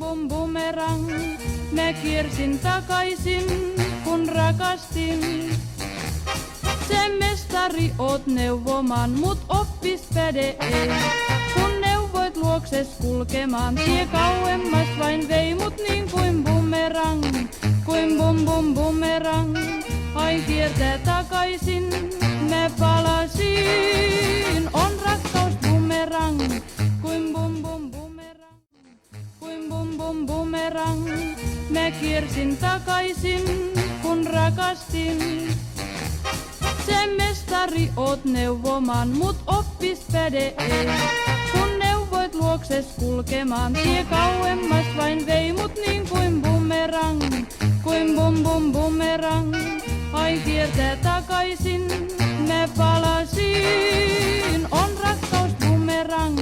bum bumerang. Mä kiersin takaisin, kun rakastin. Se mestari oot neuvomaan, mut oppis päde ei. Kun neuvoit luokses kulkemaan, tie kauemmas vain vei mut niin kuin bumerang. Kuin bum bumerang, ai kiertää takaisin, mä palasin. On rakkaus bumerang, kuin bum bumerang. Kuin bum bumerang, mä kiersin takaisin, kun rakastin. Se mestari oot neuvomaan, mut oppis päde ei. Kun neuvoit luokses kulkemaan, tie kauemmas vain vei mut niin kuin bumerang. Kuin bum bumerang, ai kiertää takaisin, mä palasin. On rakkaus bumerang.